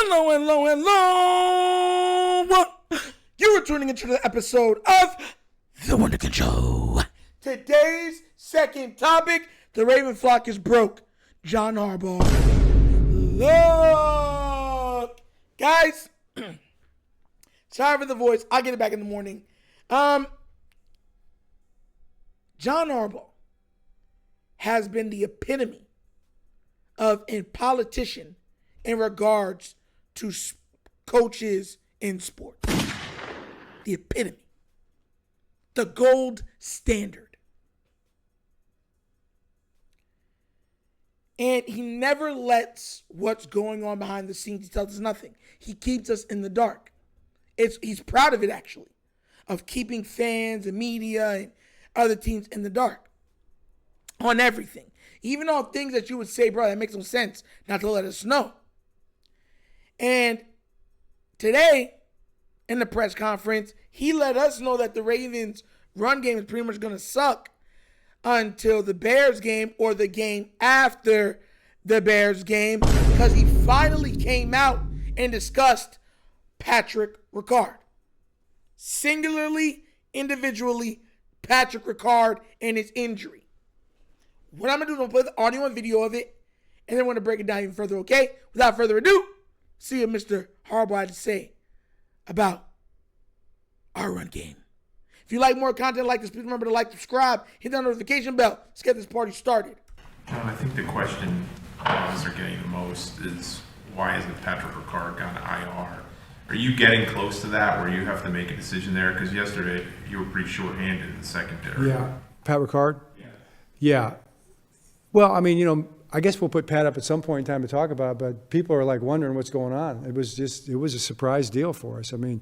Hello. You are tuning into the episode of The Wunderkind Show. Today's second topic, the Raven flock is broke. John Harbaugh. Look. Guys, sorry for the voice. I'll get it back in the morning. John Harbaugh has been the epitome of a politician in regards to coaches in sports. The epitome. The gold standard. And he never lets what's going on behind the scenes. He tells us nothing. He keeps us in the dark. He's proud of it, actually, of keeping fans and media and other teams in the dark on everything. Even on things that you would say, bro, that makes no sense, not to let us know. And today, in the press conference, he let us know that the Ravens' run game is pretty much going to suck until the Bears game or the game after the Bears game, because he finally came out and discussed Patrick Ricard. Singularly, individually, Patrick Ricard and his injury. What I'm going to do is I'm going to play the audio and video of it, and then I'm going to break it down even further, okay? Without further ado, see what Mr. Harbaugh had to say about our run game. If you like more content like this, please remember to like, subscribe, hit that notification bell. Let's get this party started. Well, I think the question us are getting the most is, why hasn't Patrick Ricard gone to IR? Are you getting close to that where you have to make a decision there? Because yesterday you were pretty short-handed in the secondary. Yeah. Pat Ricard? Yeah. Well, I mean, I guess we'll put Pat up at some point in time to talk about it, but people are like wondering what's going on. It was a surprise deal for us. I mean,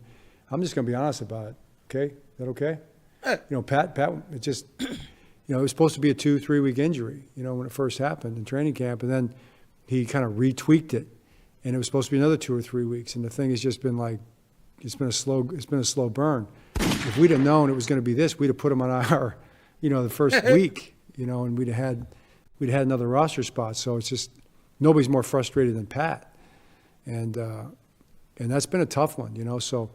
I'm just going to be honest about it. Okay? Is that okay? Pat, it just, it was supposed to be a 2-3 week injury, when it first happened in training camp, and then he kind of retweaked it, and it was supposed to be another 2 or 3 weeks, and the thing has just been like, it's been a slow burn. If we'd have known it was going to be this, we'd have put him on our, the first week, and we'd have had another roster spot. So it's just, nobody's more frustrated than Pat, and that's been a tough one, So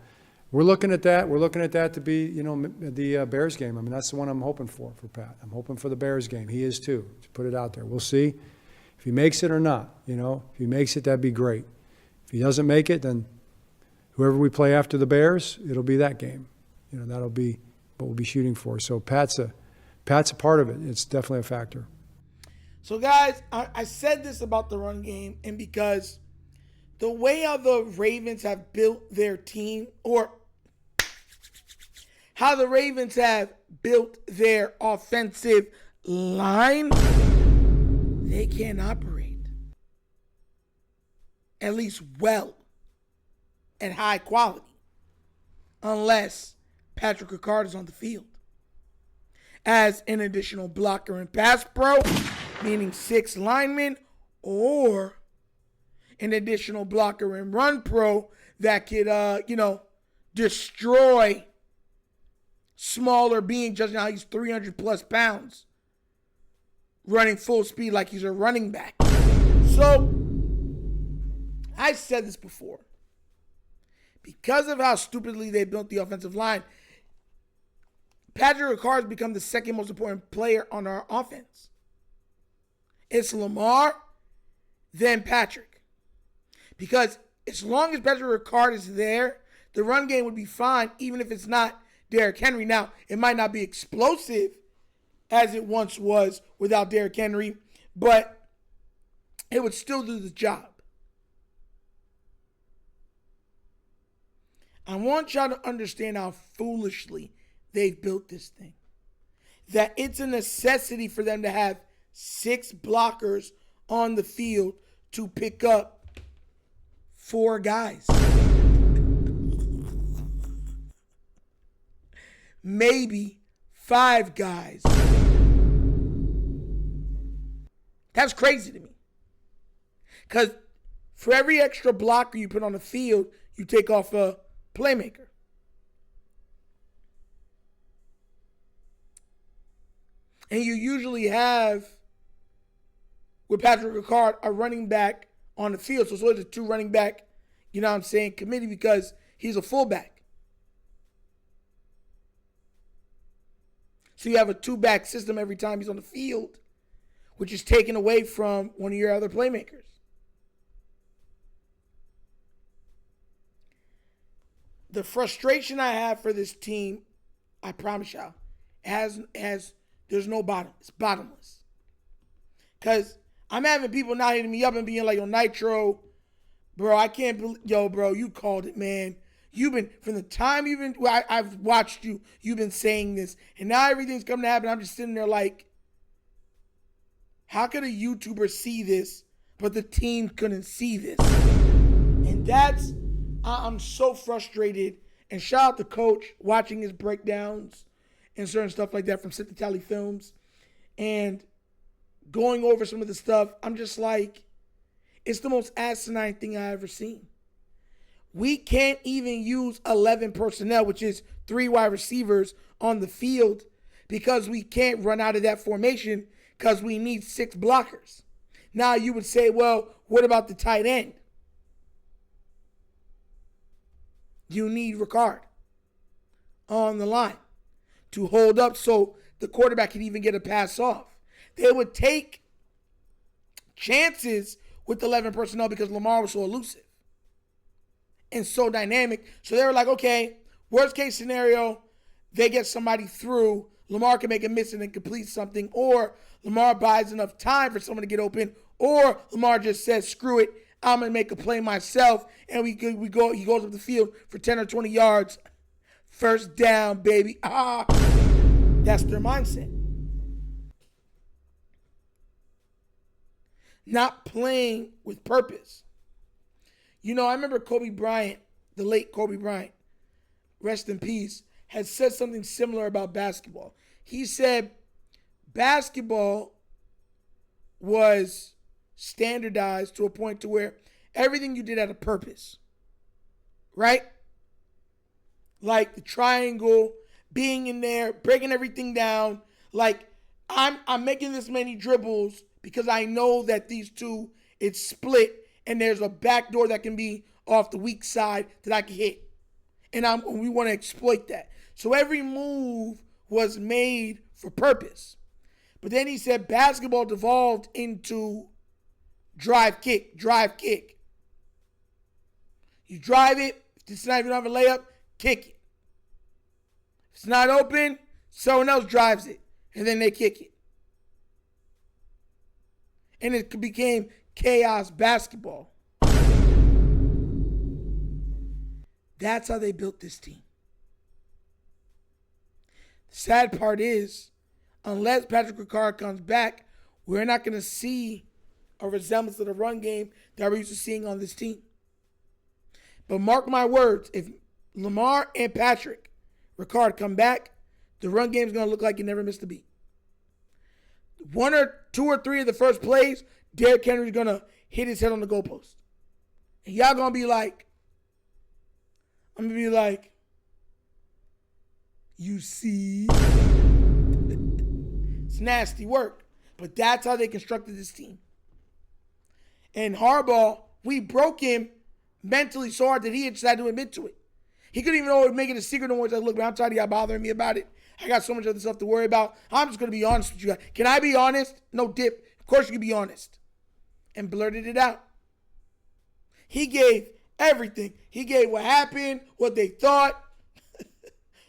we're looking at that. We're looking at that to be, the Bears game. I mean, that's the one I'm hoping for Pat. I'm hoping for the Bears game. He is too. To put it out there, we'll see if he makes it or not. If he makes it, that'd be great. If he doesn't make it, then whoever we play after the Bears, it'll be that game. That'll be what we'll be shooting for. So Pat's a part of it. It's definitely a factor. So, guys, I said this about the run game, and because the way how the Ravens have built their team, or how the Ravens have built their offensive line, they can't operate, at least well, at high quality, unless Patrick Ricard is on the field as an additional blocker and pass pro, meaning 6 linemen, or an additional blocker and run pro that could, destroy smaller being, just now he's 300 plus pounds, running full speed like he's a running back. So, I said this before. Because of how stupidly they built the offensive line, Patrick Ricard has become the second most important player on our offense. It's Lamar, then Patrick. Because as long as Patrick Ricard is there, the run game would be fine, even if it's not Derrick Henry. Now, it might not be explosive as it once was without Derrick Henry, but it would still do the job. I want y'all to understand how foolishly they've built this thing. That it's a necessity for them to have 6 blockers on the field to pick up 4 guys. Maybe 5 guys. That's crazy to me. Because for every extra blocker you put on the field, you take off a playmaker. And you usually have, with Patrick Ricard, a running back on the field. So it's always a 2 running back you know what I'm saying, committee because he's a fullback. So you have a two-back system every time he's on the field, which is taken away from one of your other playmakers. The frustration I have for this team, I promise y'all, there's no bottom. It's bottomless. Because I'm having people now hitting me up and being like, yo, Nitro, bro, I can't believe, yo, bro, you called it, man. You've been, from the time I've watched you, you've been saying this. And now everything's coming to happen. I'm just sitting there like, how could a YouTuber see this, but the team couldn't see this? And that's, I'm so frustrated. And shout out to Coach, watching his breakdowns and certain stuff like that from Sit the Tally Films. And going over some of the stuff, I'm just like, it's the most asinine thing I ever seen. We can't even use 11 personnel, which is 3 wide receivers on the field, because we can't run out of that formation because we need 6 blockers. Now you would say, well, what about the tight end? You need Ricard on the line to hold up so the quarterback can even get a pass off. They would take chances with 11 personnel because Lamar was so elusive and so dynamic. So they were like, okay, worst case scenario, they get somebody through. Lamar can make a miss and then complete something, or Lamar buys enough time for someone to get open, or Lamar just says, screw it, I'm going to make a play myself, and he goes up the field for 10 or 20 yards. First down, baby. That's their mindset. Not playing with purpose. You know, I remember Kobe Bryant, the late Kobe Bryant, rest in peace, had said something similar about basketball. He said basketball was standardized to a point to where everything you did had a purpose, right? Like the triangle, being in there, breaking everything down. Like I'm making this many dribbles because I know that these two, it's split and there's a back door that can be off the weak side that I can hit. And we want to exploit that. So every move was made for purpose. But then he said basketball devolved into drive, kick. You drive it. If it's not even have a layup, kick it. If it's not open, someone else drives it. And then they kick it. And it became chaos basketball. That's how they built this team. The sad part is, unless Patrick Ricard comes back, we're not going to see a resemblance of the run game that we're used to seeing on this team. But mark my words, if Lamar and Patrick Ricard come back, the run game is going to look like it never missed a beat. 1 or 2 or 3 of the first plays, Derrick Henry's going to hit his head on the goalpost. And y'all going to be like, I'm going to be like, you see? It's nasty work. But that's how they constructed this team. And Harbaugh, we broke him mentally so hard that he had decided to admit to it. He couldn't even make it a secret no more. He's like, look, man, I'm tired of y'all bothering me about it. I got so much other stuff to worry about. I'm just going to be honest with you guys. Can I be honest? No dip. Of course you can be honest. And blurted it out. He gave everything. He gave what happened, what they thought.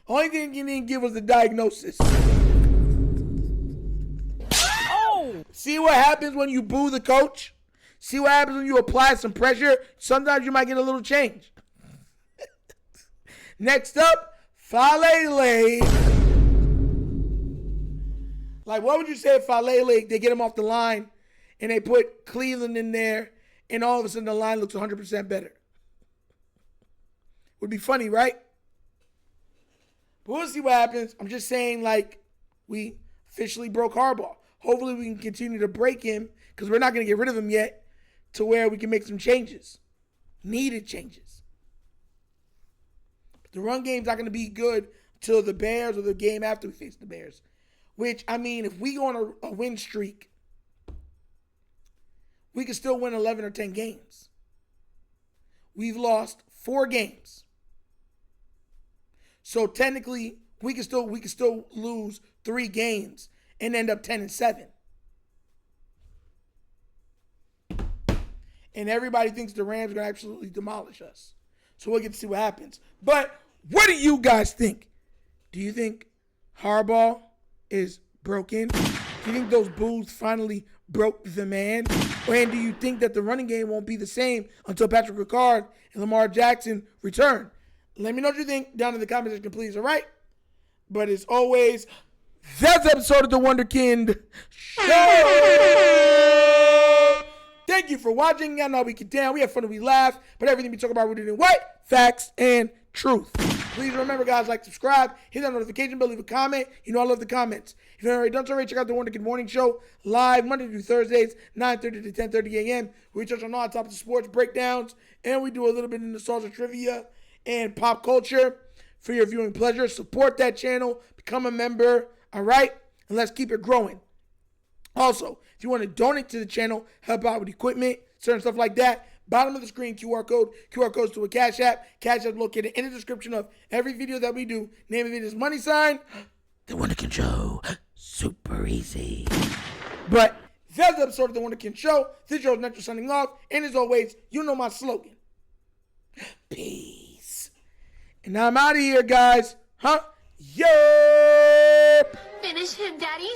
Only thing he didn't give was the diagnosis. Oh! See what happens when you boo the coach? See what happens when you apply some pressure? Sometimes you might get a little change. Next up, Falele. Like, what would you say if Falele, they get him off the line and they put Cleveland in there and all of a sudden the line looks 100% better? Would be funny, right? But we'll see what happens. I'm just saying, like, we officially broke Harbaugh. Hopefully we can continue to break him because we're not going to get rid of him yet to where we can make some changes. Needed changes. But the run game's not going to be good till the Bears or the game after we face the Bears. Which, I mean, if we go on a win streak, we can still win 11 or 10 games. we've lost 4 games. So technically, we can still lose 3 games and end up 10-7. And everybody thinks the Rams are going to absolutely demolish us. So we'll get to see what happens. But what do you guys think? Do you think Harbaugh is broken? Do you think those boos finally broke the man? And do you think that the running game won't be the same until Patrick Ricard and Lamar Jackson return? Let me know what you think down in the comment section, please, all right? But as always, that's the episode of The Wunderkind Show. Thank you for watching. Y'all know we get down. We have fun and we laugh. But everything we talk about, rooted in what? Facts and truth. Please remember, guys, like, subscribe, hit that notification bell, leave a comment. You know I love the comments. If you haven't already done so, check out the Wunderkind Morning Show live Monday through Thursdays, 9:30 to 10:30 a.m. We touch on all topics of sports breakdowns, and we do a little bit of nostalgia trivia and pop culture for your viewing pleasure. Support that channel, become a member, all right? And let's keep it growing. Also, if you want to donate to the channel, help out with equipment, certain stuff like that, bottom of the screen, QR codes to a Cash App. Cash App located in the description of every video that we do. Name of it is $, The Wunderkind Show. Super easy. But that's the episode of The Wunderkind Show. This is Joe Netro signing off. And as always, you know my slogan. Peace. And I'm out of here, guys. Huh? Yep. Finish him, Daddy.